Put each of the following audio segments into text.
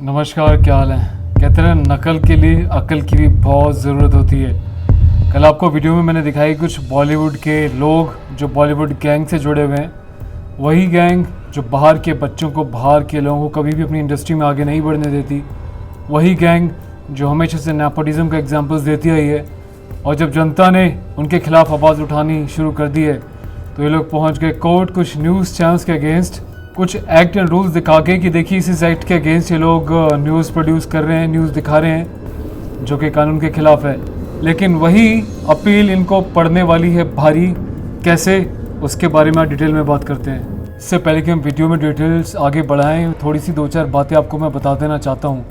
नमस्कार, क्या हाल है। कहते हैं नकल के लिए अकल की भी बहुत ज़रूरत होती है। कल आपको वीडियो में मैंने दिखाई कुछ बॉलीवुड के लोग जो बॉलीवुड गैंग से जुड़े हुए हैं, वही गैंग जो बाहर के बच्चों को, बाहर के लोगों को कभी भी अपनी इंडस्ट्री में आगे नहीं बढ़ने देती, वही गैंग जो हमेशा से नेपोटिज्म का एग्जाम्पल्स देती आई है। और जब जनता ने उनके खिलाफ आवाज़ उठानी शुरू कर दी है तो ये लोग पहुँच गए कोर्ट कुछ न्यूज़ चैनल्स के अगेंस्ट, कुछ एक्ट एंड रूल्स दिखा के कि देखिए इस एक्ट के अगेंस्ट ये लोग न्यूज़ प्रोड्यूस कर रहे हैं, न्यूज़ दिखा रहे हैं जो कि कानून के खिलाफ है। लेकिन वही अपील इनको पढ़ने वाली है भारी। कैसे, उसके बारे में डिटेल में बात करते हैं। इससे पहले कि हम वीडियो में डिटेल्स आगे बढ़ाएं, थोड़ी सी 2-4 बातें आपको मैं बता देना चाहता हूँ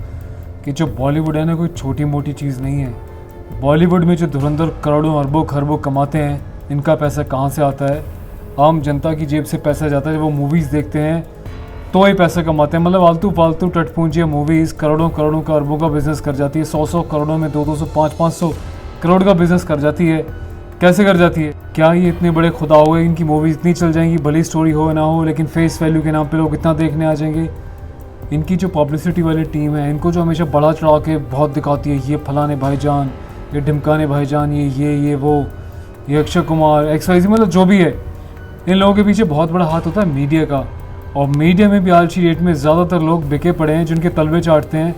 कि जो बॉलीवुड है ना, कोई छोटी मोटी चीज़ नहीं है। बॉलीवुड में जो धुरंधर करोड़ों अरबों खरबों कमाते हैं, इनका पैसा कहाँ से आता है? आम जनता की जेब से पैसा जाता है। जब वो मूवीज़ देखते हैं तो ही पैसा कमाते हैं। मतलब आलतू फालतू टटपूंजी मूवीज़ करोड़ों करोड़ों का, अरबों का बिजनेस कर जाती है। 100-100 करोड़ों में 200-200 500-500 करोड़ का बिजनेस कर जाती है। कैसे कर जाती है? क्या ये इतने बड़े खुदा हो गए, इनकी मूवीज़ इतनी चल जाएंगी, भली स्टोरी हो ना हो, लेकिन फेस वैल्यू के नाम पे लोग इतना देखने आ जाएंगे। इनकी जो पब्लिसिटी वाली टीम है, इनको जो हमेशा बढ़ा चढ़ा के बहुत दिखाती है, ये फलाने भाईजान, ये ढिमकाने भाईजान, ये वो, ये अक्षय कुमार, XYZ, मतलब जो भी है, इन लोगों के पीछे बहुत बड़ा हाथ होता है मीडिया का। और मीडिया में भी आज की डेट में ज़्यादातर लोग बिके पड़े हैं, जिनके तलवे चाटते हैं,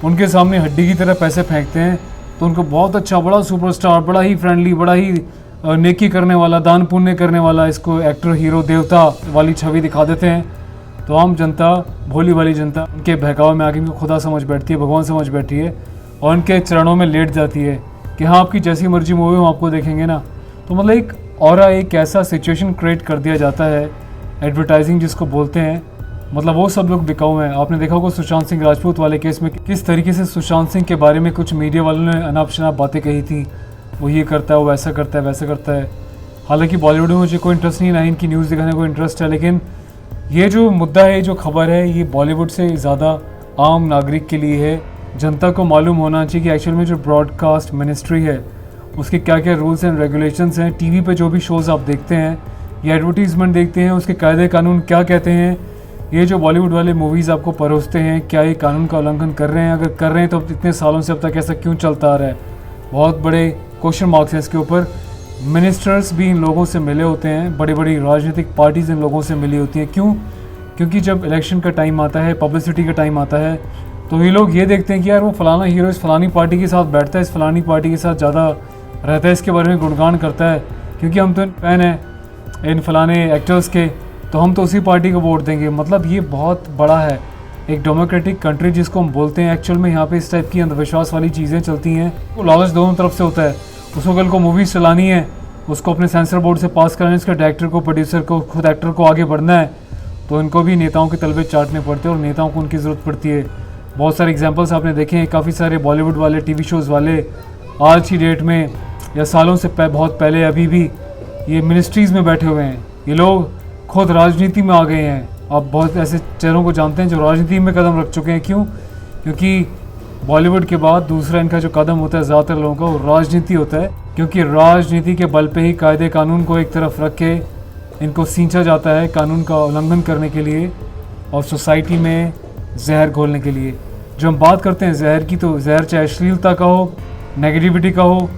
उनके सामने हड्डी की तरह पैसे फेंकते हैं, तो उनको बहुत अच्छा, बड़ा सुपरस्टार, बड़ा ही फ्रेंडली, बड़ा ही नेकी करने वाला, दान पुण्य करने वाला, इसको एक्टर, हीरो, देवता वाली छवि दिखा देते हैं। तो आम जनता, भोली वाली जनता, उनके बहकावे में आके इनको खुदा समझ बैठती है, भगवान समझ बैठी है और उनके चरणों में लेट जाती है कि हाँ, आपकी जैसी मर्जी मूवी हम आपको देखेंगे ना। तो मतलब एक ऐसा सिचुएशन क्रिएट कर दिया जाता है, एडवर्टाइजिंग जिसको बोलते हैं। मतलब वो सब लोग बिकाऊ हैं। आपने देखा होगा सुशांत सिंह राजपूत वाले केस में किस तरीके से सुशांत सिंह के बारे में कुछ मीडिया वालों ने अनाप शनाप बातें कही थी, वो ये करता है, वो वैसा करता है, वैसा करता है। हालांकि बॉलीवुड में मुझे कोई इंटरेस्ट नहीं, ना इनकी न्यूज़ दिखाने को इंटरेस्ट है, लेकिन ये जो मुद्दा है, जो खबर है, ये बॉलीवुड से ज़्यादा आम नागरिक के लिए है। जनता को मालूम होना चाहिए कि एक्चुअल में जो ब्रॉडकास्ट मिनिस्ट्री है, उसके क्या क्या रूल्स एंड रेगुलेशंस हैं। टीवी पे जो भी शोज़ आप देखते हैं या एडवर्टीज़मेंट देखते हैं, उसके कायदे कानून क्या कहते हैं। ये जो बॉलीवुड वाले मूवीज़ आपको परोसते हैं, क्या ये कानून का उल्लंघन कर रहे हैं? अगर कर रहे हैं तो इतने सालों से अब तक ऐसा क्यों चलता आ रहा है? बहुत बड़े क्वेश्चन मार्क्स हैं इसके ऊपर। मिनिस्टर्स भी इन लोगों से मिले होते हैं, बड़ी बड़ी राजनीतिक पार्टीज़ इन लोगों से मिली होती हैं। क्यों? क्योंकि जब इलेक्शन का टाइम आता है, पब्लिसिटी का टाइम आता है, तो ये लोग ये देखते हैं कि यार वो फलाना हीरो इस फलानी पार्टी के साथ बैठता है, इस फलानी पार्टी के साथ ज़्यादा रहता है, इसके बारे में गुणगान करता है, क्योंकि हम तो फैन हैं इन फलाने एक्टर्स के, तो हम तो उसी पार्टी को वोट देंगे। मतलब ये बहुत बड़ा है। एक डेमोक्रेटिक कंट्री जिसको हम बोलते हैं, एक्चुअल में यहाँ पे इस टाइप की अंधविश्वास वाली चीज़ें चलती हैं। वो लालच दोनों तरफ से होता है। उसको कल को मूवीज़ चलानी है, उसको अपने सेंसर बोर्ड से पास कराना है, इसका डायरेक्टर को, प्रोड्यूसर को, खुद एक्टर को आगे बढ़ना है, तो इनको भी नेताओं के तलवे चाटने पड़ते हैं और नेताओं को उनकी ज़रूरत पड़ती है। बहुत सारे एग्जाम्पल्स आपने देखे हैं। काफ़ी सारे बॉलीवुड वाले टीवी शोज़ वाले आज की डेट में या सालों से बहुत पहले अभी भी ये मिनिस्ट्रीज़ में बैठे हुए हैं। ये लोग खुद राजनीति में आ गए हैं। आप बहुत ऐसे चेहरों को जानते हैं जो राजनीति में कदम रख चुके हैं। क्यों? क्योंकि बॉलीवुड के बाद दूसरा इनका जो कदम होता है ज़्यादातर लोगों का, वो राजनीति होता है। क्योंकि राजनीति के बल पे ही कायदे कानून को एक तरफ रख के इनको सींचा जाता है कानून का उल्लंघन करने के लिए और सोसाइटी में जहर घोलने के लिए। जो हम बात करते हैं जहर की, तो जहर चाहे अश्लीलता का हो, नेगेटिविटी का हो,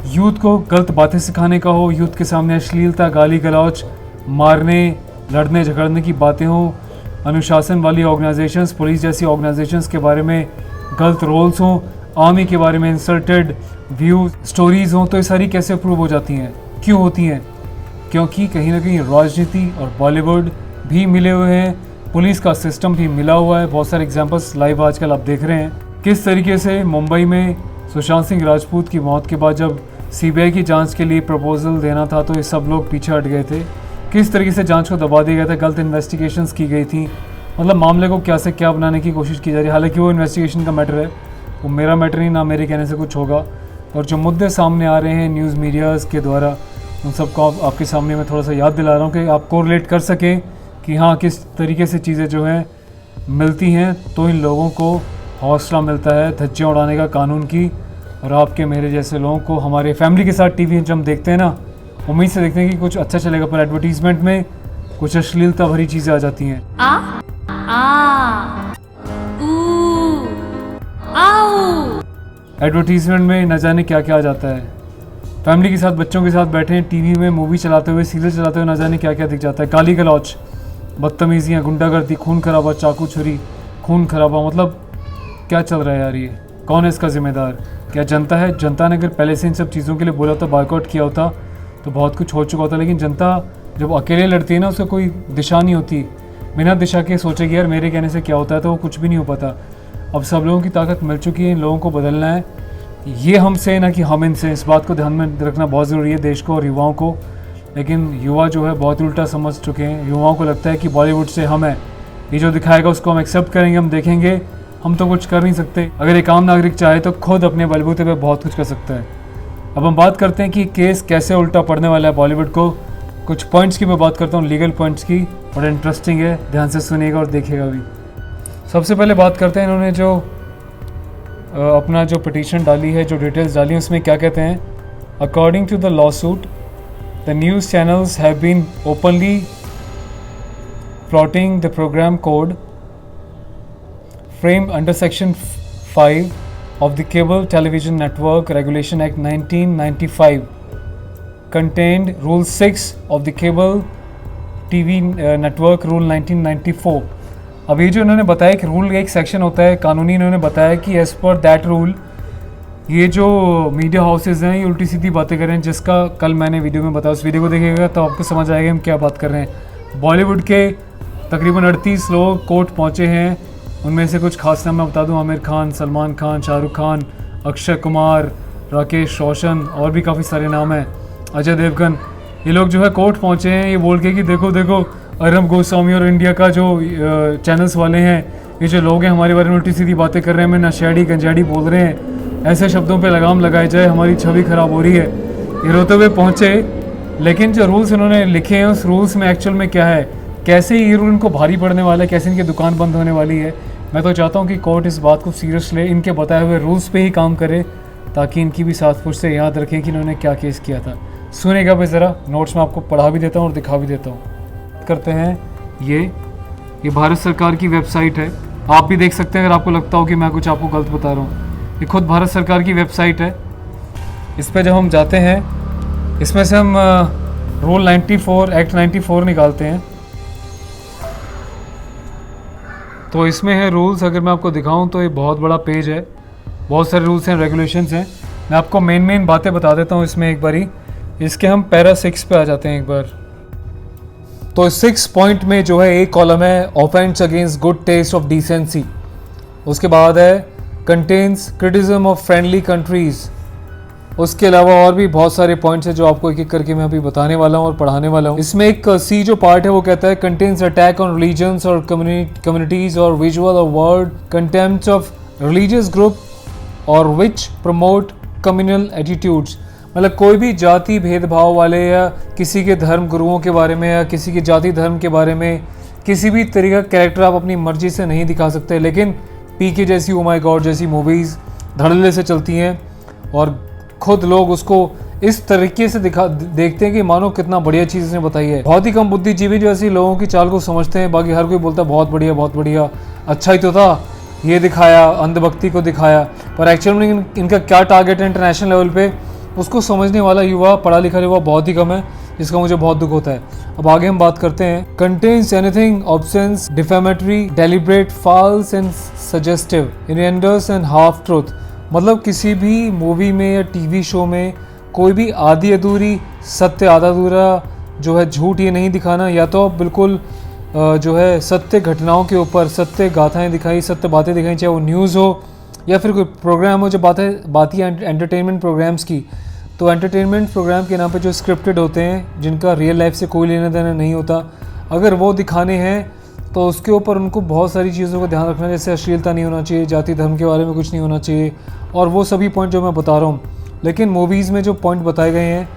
यूथ को गलत बातें सिखाने का हो, यूथ के सामने अश्लीलता, गाली गलौज, मारने, लड़ने झगड़ने की बातें हों, अनुशासन वाली ऑर्गेनाइजेशंस, पुलिस जैसी ऑर्गेनाइजेशंस के बारे में गलत रोल्स हों, आर्मी के बारे में इंसल्टेड व्यू स्टोरीज़ हों, तो ये सारी कैसे अप्रूव हो जाती हैं? क्यों होती हैं? क्योंकि कहीं ना कहीं राजनीति और बॉलीवुड भी मिले हुए हैं, पुलिस का सिस्टम भी मिला हुआ है। बहुत सारे एग्जांपल्स लाइव आजकल आप देख रहे हैं किस तरीके से मुंबई में सुशांत सिंह राजपूत की मौत के बाद जब CBI की जांच के लिए प्रपोजल देना था, तो ये सब लोग पीछे हट गए थे। किस तरीके से जांच को दबा दिया गया था, गलत इन्वेस्टिगेशंस की गई थी। मतलब मामले को क्या से क्या बनाने की कोशिश की जा रही है। हालांकि वो इन्वेस्टिगेशन का मैटर है, वो मेरा मैटर नहीं, ना मेरे कहने से कुछ होगा। और जो मुद्दे सामने आ रहे हैं न्यूज़ मीडियाज़ के द्वारा, उन सबको आपके सामने मैं थोड़ा सा याद दिला रहा हूँ कि आप कोरिलेट कर सकें कि हाँ, किस तरीके से चीज़ें जो हैं मिलती हैं, तो इन लोगों को हौसला मिलता है धज्जियाँ उड़ाने का कानून की। और आपके मेरे जैसे लोगों को हमारे फैमिली के साथ टीवी जब हम देखते हैं ना, उम्मीद से देखते हैं कि कुछ अच्छा चलेगा, पर एडवर्टीजमेंट में कुछ अश्लीलता भरी चीज़ें आ जाती हैं। आ ऊ एडवर्टीजमेंट में न जाने क्या क्या आ जाता है। फैमिली के साथ, बच्चों के साथ बैठे हैं, टीवी में मूवी चलाते हुए, सीरियल चलाते हुए न जाने क्या क्या दिख जाता है। गाली गलौच, बदतमीजियाँ, गुंडागर्दी, खून खराबा, चाकू छुरी, खून खराबा, मतलब क्या चल रहा है यार ये? कौन है इसका जिम्मेदार? क्या जनता है? जनता ने अगर पहले से इन सब चीज़ों के लिए बोला होता, बायकॉट किया होता तो बहुत कुछ हो चुका होता। लेकिन जनता जब अकेले लड़ती है ना, उसका कोई दिशा नहीं होती, बिना दिशा के सोचेगी यार मेरे कहने से क्या होता है, तो वो कुछ भी नहीं हो पाता। अब सब लोगों की ताकत मिल चुकी है, इन लोगों को बदलना है, ये हमसे ना कि हम इनसे। इस बात को ध्यान में रखना बहुत ज़रूरी है देश को और युवाओं को। लेकिन युवा जो है बहुत उल्टा समझ चुके हैं। युवाओं को लगता है कि बॉलीवुड से हम है, ये जो दिखाएगा उसको हम एक्सेप्ट करेंगे, हम देखेंगे, हम तो कुछ कर नहीं सकते। अगर एक आम नागरिक चाहे तो खुद अपने बलबूते पे बहुत कुछ कर सकता है। अब हम बात करते हैं कि केस कैसे उल्टा पड़ने वाला है बॉलीवुड को। कुछ पॉइंट्स की मैं बात करता हूँ, लीगल पॉइंट्स की, बड़ा इंटरेस्टिंग है, ध्यान से सुनिएगा और देखिएगा भी। सबसे पहले बात करते हैं इन्होंने जो अपना जो पिटीशन डाली है, जो डिटेल्स डाली है, उसमें क्या कहते हैं। According to the lawsuit, the news channels have been openly plotting the programme code framed under Section 5 of the Cable Television Network Regulation Act 1995, contained Rule 6 of the Cable TV Network Rule 1994। अभी जो इन्होंने बताया कि rule का एक section होता है कानूनी, इन्होंने बताया कि एज पर दैट रूल ये जो मीडिया हाउसेज हैं ये उल्टी सीधी बातें कर रहे हैं, जिसका कल मैंने वीडियो में बताया। उस वीडियो को देखिएगा तो आपको समझ आएगा हम क्या बात कर रहे हैं। बॉलीवुड के तकरीबन 38 लोग कोर्ट पहुँचे हैं, उनमें से कुछ खास नाम मैं बता दूं, आमिर खान, सलमान खान, शाहरुख खान, अक्षय कुमार, राकेश रोशन और भी काफ़ी सारे नाम हैं, अजय देवगन। ये लोग जो है कोर्ट पहुंचे हैं ये बोल के कि देखो देखो अरब गोस्वामी और इंडिया का जो चैनल्स वाले हैं, ये जो लोग हैं हमारे बारे में उल्टी सीधी बातें कर रहे हैं, हमें नशेड़ी गंजाड़ी बोल रहे हैं, ऐसे शब्दों पे लगाम लगाई जाए, हमारी छवि खराब हो रही है। ये रोते हुए पहुँचे, लेकिन जो रूल्स इन्होंने लिखे हैं उस रूल्स में एक्चुअल में क्या है, कैसे ये रूल इनको भारी पड़ने वाला है, कैसे इनकी दुकान बंद होने वाली है। मैं तो चाहता हूँ कि कोर्ट इस बात को सीरियस ले, इनके बताए हुए रूल्स पे ही काम करे, ताकि इनकी भी साथ फुट से याद रखें कि इन्होंने क्या केस किया था। सुनेगा भाई ज़रा, नोट्स में आपको पढ़ा भी देता हूँ और दिखा भी देता हूँ। करते हैं ये भारत सरकार की वेबसाइट है, आप भी देख सकते हैं अगर आपको लगता हो कि मैं कुछ आपको गलत बता रहा हूँ। ये खुद भारत सरकार की वेबसाइट है। इस पर जब हम जाते हैं, इसमें से हम रूल 94 एक्ट 94 निकालते हैं, तो इसमें है रूल्स। अगर मैं आपको दिखाऊं तो ये बहुत बड़ा पेज है, बहुत सारे रूल्स हैं, रेगुलेशंस हैं। मैं आपको मेन बातें बता देता हूं इसमें एक बारी। इसके हम पैरा 6 पे आ जाते हैं एक बार। तो 6 पॉइंट में जो है एक कॉलम है offence against good taste of decency, उसके बाद है contains criticism of friendly countries. उसके अलावा और भी बहुत सारे पॉइंट्स हैं जो आपको एक एक करके मैं अभी बताने वाला हूँ और पढ़ाने वाला हूँ। इसमें एक सी जो पार्ट है वो कहता है कंटेन्स अटैक ऑन रिलीजन्स और कम्युनिटीज और विजुअल और word contempt of religious group और विच प्रमोट कम्युनल एटीट्यूड्स। मतलब कोई भी जाति भेदभाव वाले या किसी के धर्म गुरुओं के बारे में या किसी के जाति धर्म के बारे में किसी भी तरीका का कैरेक्टर आप अपनी मर्जी से नहीं दिखा सकते। लेकिन पीके जैसी, ओ माय गॉड जैसी मूवीज़ धड़ल्ले से चलती हैं और खुद लोग उसको इस तरीके से देखते हैं कि मानो कितना बढ़िया चीज़ इसने बताई है। बहुत ही कम बुद्धिजीवी जो ऐसी लोगों की चाल को समझते हैं, बाकी हर कोई बोलता है बहुत बढ़िया, अच्छा ही तो था, ये दिखाया, अंधभक्ति को दिखाया, पर एक्चुअल में इनका क्या टारगेट है इंटरनेशनल लेवल पे उसको समझने वाला युवा, पढ़ा लिखा युवा बहुत ही कम है, जिसका मुझे बहुत दुख होता है। अब आगे हम बात करते हैं। Contains anything obscene, defamatory, deliberate, false and suggestive, innuendos and half truth. मतलब किसी भी मूवी में या टीवी शो में कोई भी आधी अधूरी सत्य, आधा अधूरा जो है झूठ ये नहीं दिखाना, या तो बिल्कुल जो है सत्य घटनाओं के ऊपर सत्य गाथाएं दिखाई, सत्य बातें दिखाई, चाहे वो न्यूज़ हो या फिर कोई प्रोग्राम हो। जब बात ही एंटरटेनमेंट प्रोग्राम्स की, तो एंटरटेनमेंट प्रोग्राम के नाम पे जो स्क्रिप्टेड होते हैं, जिनका रियल लाइफ से कोई लेना देना नहीं होता, अगर वो दिखाने हैं तो उसके ऊपर उनको बहुत सारी चीज़ों का ध्यान रखना, जैसे अश्लीलता नहीं होना चाहिए, जाति धर्म के बारे में कुछ नहीं होना चाहिए, और वो सभी पॉइंट जो मैं बता रहा हूँ। लेकिन मूवीज़ में जो पॉइंट बताए गए हैं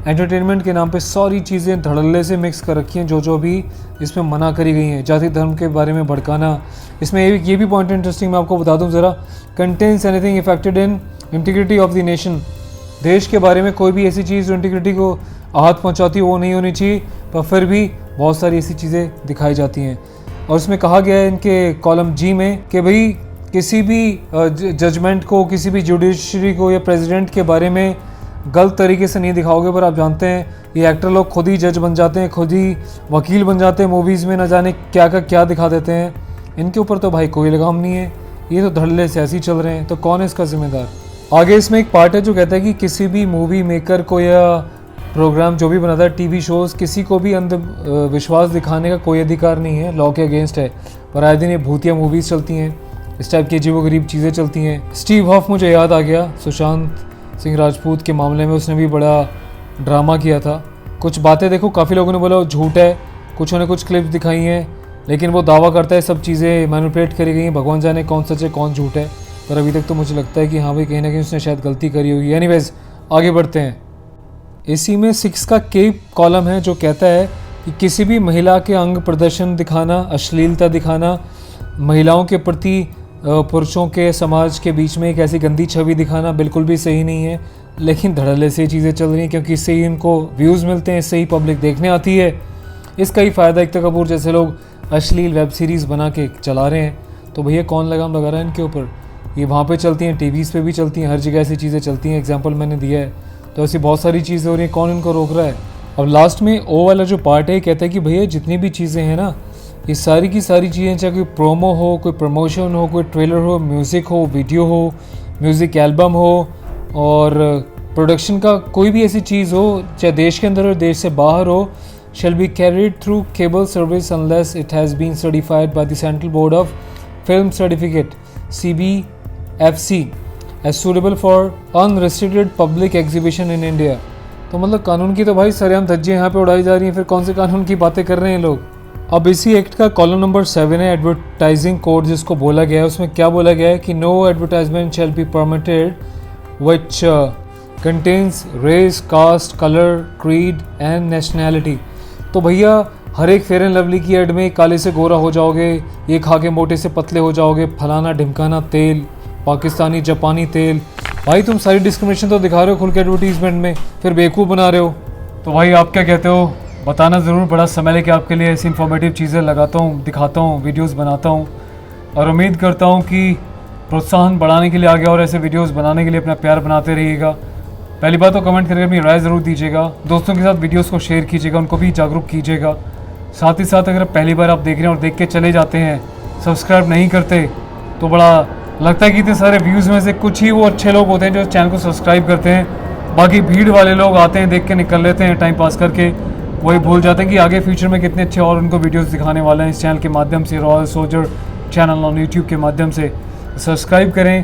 एंटरटेनमेंट के नाम पे, सारी चीज़ें धड़ल्ले से मिक्स कर रखी हैं जो भी इसमें मना करी गई हैं। जाति धर्म के बारे में भड़काना, इसमें ये भी पॉइंट इंटरेस्टिंग मैं आपको बता दूं ज़रा। Contains anything affected in integrity of the nation, देश के बारे में कोई भी ऐसी चीज़ जो इंटीग्रिटी को आहत पहुंचाती है वो नहीं होनी चाहिए, पर फिर भी बहुत सारी ऐसी चीज़ें दिखाई जाती हैं। और इसमें कहा गया है इनके कॉलम जी में कि भाई किसी भी जजमेंट को, किसी भी जुडिशरी को या प्रेसिडेंट के बारे में गलत तरीके से नहीं दिखाओगे। पर आप जानते हैं ये एक्टर लोग खुद ही जज बन जाते हैं, खुद ही वकील बन जाते हैं मूवीज़ में, न जाने क्या का क्या दिखा देते हैं। इनके ऊपर तो भाई कोई लगाम नहीं है, ये तो धड़ल्ले से ऐसे ही चल रहे हैं। तो कौन है इसका जिम्मेदार? आगे इसमें एक पार्ट है जो कहता है कि किसी भी मूवी मेकर को या प्रोग्राम जो भी बनाता है, टीवी शोज़, किसी को भी अंध विश्वास दिखाने का कोई अधिकार नहीं है, लॉ के अगेंस्ट है। पर आए दिन ये भूतिया मूवीज़ चलती हैं, इस टाइप की अजीबोगरीब चीज़ें चलती हैं। स्टीव हॉफ मुझे याद आ गया, सुशांत सिंह राजपूत के मामले में उसने भी बड़ा ड्रामा किया था। कुछ बातें देखो, काफ़ी लोगों ने बोला वो झूठ है, कुछ ने कुछ क्लिप्स दिखाई हैं, लेकिन वो दावा करता है सब चीज़ें मैनिपुलेट करी गई हैं, भगवान जाने कौन सच है कौन झूठ है। पर अभी तक तो मुझे लगता है कि हाँ भाई, कहीं ना कहीं उसने शायद गलती करी होगी। एनीवेज आगे बढ़ते हैं। इसी में 6 का के कॉलम है जो कहता है कि किसी भी महिला के अंग प्रदर्शन दिखाना, अश्लीलता दिखाना, महिलाओं के प्रति पुरुषों के समाज के बीच में एक ऐसी गंदी छवि दिखाना बिल्कुल भी सही नहीं है। लेकिन धड़ल्ले से चीज़ें चल रही हैं क्योंकि इससे ही इनको व्यूज़ मिलते हैं, इससे ही पब्लिक देखने आती है। इसका ही फ़ायदा एकता कपूर जैसे लोग अश्लील वेब सीरीज़ बना के चला रहे हैं। तो भैया कौन लगाम लगा रहा है इनके ऊपर? ये वहाँ पे चलती हैं, टीवीज़ पे भी चलती हैं, हर जगह ऐसी चीज़ें चलती हैं। एग्जांपल मैंने दिया है, तो ऐसी बहुत सारी चीज़ें हो रही हैं, कौन इनको रोक रहा है? अब लास्ट में ओ वाला जो पार्ट है कहता है कि भैया जितनी भी चीज़ें हैं ना, ये सारी की सारी चीज़ें, चाहे कोई प्रोमो हो, कोई प्रमोशन हो, कोई ट्रेलर हो, म्यूज़िक हो, वीडियो हो, म्यूज़िक एल्बम हो, और प्रोडक्शन का कोई भी ऐसी चीज़ हो, चाहे देश के अंदर हो देश से बाहर हो, shall be carried through cable service unless it has been certified by the Central Board of Film Certificate CBFC as suitable for unrestricted public exhibition in India। तो मतलब कानून की तो भाई सरेआम धज्जियां यहाँ पे उड़ाई जा रही हैं, फिर कौन से कानून की बातें कर रहे हैं लोग? अब इसी एक्ट का कॉलम नंबर 7 है, एडवर्टाइजिंग कोड जिसको बोला गया है। उसमें क्या बोला गया है कि no advertisement shall be permitted which contains race, caste, colour, creed and nationality. तो भैया हर एक फेयर एंड लवली की एड में काले से गोरा हो जाओगे, ये खा के मोटे से पतले हो जाओगे, फलाना ढिमकाना तेल, पाकिस्तानी जापानी तेल। भाई तुम सारी डिस्क्रिमिनेशन तो दिखा रहे हो खुल के एडवर्टीजमेंट में, फिर बेवकूफ़ बना रहे हो। तो भाई आप क्या कहते हो बताना ज़रूर। बड़ा समय लेके आपके लिए ऐसी इन्फॉर्मेटिव चीज़ें लगाता हूँ, दिखाता हूँ, वीडियोज़ बनाता हूँ, और उम्मीद करता हूँ कि प्रोत्साहन बढ़ाने के लिए आगे और ऐसे वीडियोज़ बनाने के लिए अपना प्यार बनाते रहिएगा। पहली बात तो कमेंट करके अपनी राय ज़रूर दीजिएगा, दोस्तों के साथ वीडियोस को शेयर कीजिएगा, उनको भी जागरूक कीजिएगा। साथ ही साथ अगर पहली बार आप देख रहे हैं और देख के चले जाते हैं, सब्सक्राइब नहीं करते, तो बड़ा लगता है कि इतने सारे व्यूज़ में से कुछ ही वो अच्छे लोग होते हैं जो चैनल को सब्सक्राइब करते हैं। बाकी भीड़ वाले लोग आते हैं, देख के निकल लेते हैं टाइम पास करके, वही भूल जाते हैं कि आगे फ्यूचर में कितने अच्छे और उनको वीडियोज़ दिखाने वाले हैं इस चैनल के माध्यम से, Royal Soldier channel on YouTube के माध्यम से। सब्सक्राइब करें,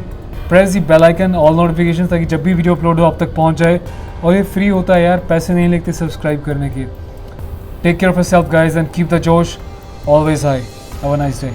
press the bell icon, all notification, ताकि जब भी वीडियो अपलोड हो आप तक पहुंच जाए। और ये फ्री होता है यार, पैसे नहीं लगते सब्सक्राइब करने के। Take care of yourself guys and keep the josh always high. Have a nice day.